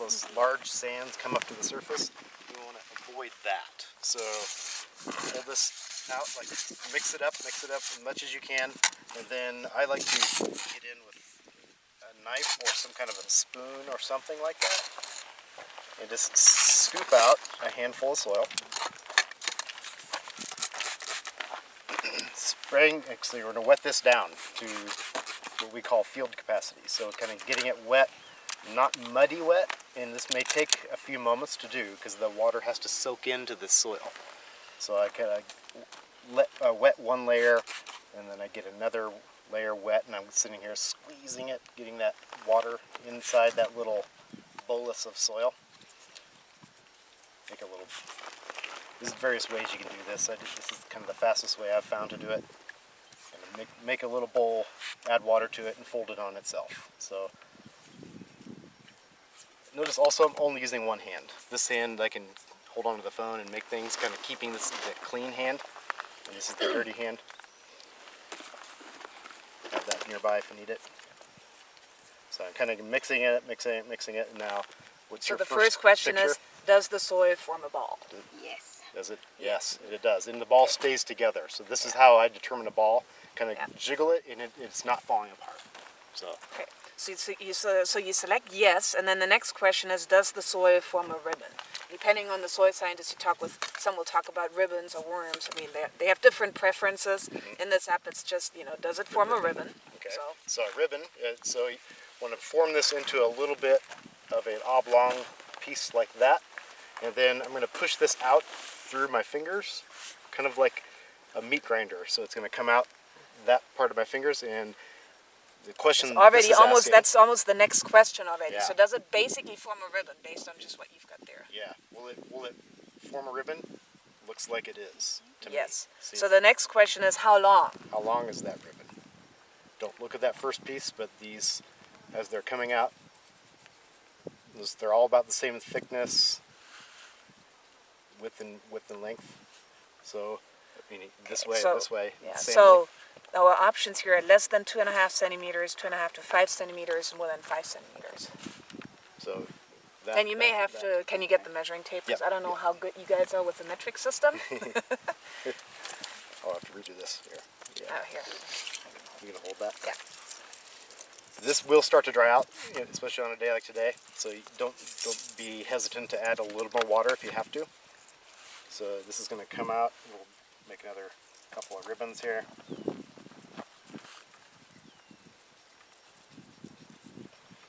those large sands come up to the surface. We want to avoid that. So pull this out, like mix it up as much as you can, and then I like to get in with a knife or some kind of a spoon or something like that, and just scoop out a handful of soil. Spraying, actually we're going to wet this down to what we call field capacity, so kind of getting it wet, not muddy wet, and this may take a few moments to do because the water has to soak into the soil. So I kind of wet one layer, and then I get another layer wet, and I'm sitting here squeezing it, getting that water inside that little bolus of soil. Make a little. There's various ways you can do this. This is kind of the fastest way I've found to do it. And make a little bowl, add water to it, and fold it on itself. So notice also I'm only using one hand. This hand I can hold onto the phone and make things, kind of keeping this the clean hand. And this is the dirty hand. Have that nearby if you need it. So I'm kind of mixing it, and now what's your first picture? So the first question is, does the soil form a ball? Yes. Does it? Yes, it does. And the ball stays together. So this is how I determine a ball. Kind of jiggle it, and it's not falling apart. So. Okay. So you select yes, and then the next question is, does the soil form a ribbon? Depending on the soil scientist you talk with, some will talk about ribbons or worms. I mean, they have different preferences. Mm-hmm. In this app, it's just, does it form a ribbon? Okay. So a ribbon, so you want to form this into a little bit of an oblong piece like that. And then I'm going to push this out through my fingers, kind of like a meat grinder. So it's going to come out that part of my fingers, and the question already almost asking, that's almost the next question already. Yeah. So does it basically form a ribbon based on just what you've got there? Yeah. Will it form a ribbon? Looks like it is to me. Yes. See? So the next question is, how long? How long is that ribbon? Don't look at that first piece, but these, as they're coming out, they're all about the same thickness, width and length. So, this way. Yeah. So our options here are less than 2.5 centimeters, 2.5 to 5 centimeters, and more than 5 centimeters. So. And you may have to. Can you get the measuring tape? Because I don't know how good you guys are with the metric system. I'll have to redo this here. Yeah. Oh, here. You gonna hold that? Yeah. This will start to dry out, especially on a day like today. So you don't be hesitant to add a little more water if you have to. So this is going to come out. We'll make another couple of ribbons here.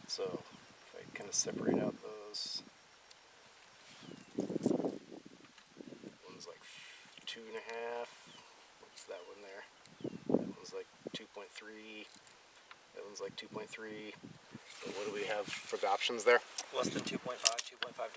So if I kind of separate out those, one's like 2.5. What's that one there? That one's like 2.3. That one's like 2.3. So what do we have for the options there? Less than 2.5, 2.5 to 5.